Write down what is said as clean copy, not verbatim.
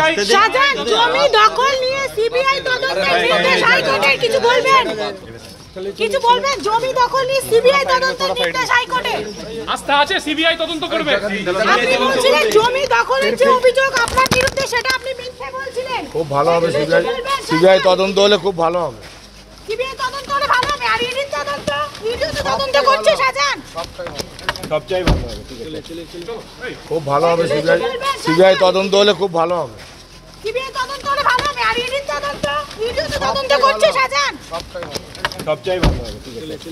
শাহজাহান জমি দখল নিয়ে সিবিআই তদন্তের নির্দেশ হাইকোর্টের, কিছু বলবেন? কিছু বলবেন? জমি দখল নিয়ে সিবিআই তদন্তের নির্দেশ হাইকোর্টে। আস্থা আছে সিবিআই তদন্ত করবে। আপনি বলছিলেন জমি দখলের যে অভিযোগ আপনার বিরুদ্ধে সেটা আপনি মিথ্যে বলছিলেন। খুব ভালো হবে, সিবিআই তদন্ত হলে খুব ভালো হবে। সিবিআই তদন্ত হলে ভালো হবে। আর ইডি তদন্ত, ইডি তো তদন্ত করছে শাহজাহান। সবটাই ভালো হবে, ঠিক আছে, খুব ভালো হবে। সিবিআই তদন্ত হলে খুব ভালো হবে। সিবিআই তদন্ত হলে ভালো হবে। আর ইডি তদন্ত, ইডি তো তদন্ত করছে শাহজাহান। সবটাই ভালো হবে, ঠিক আছে।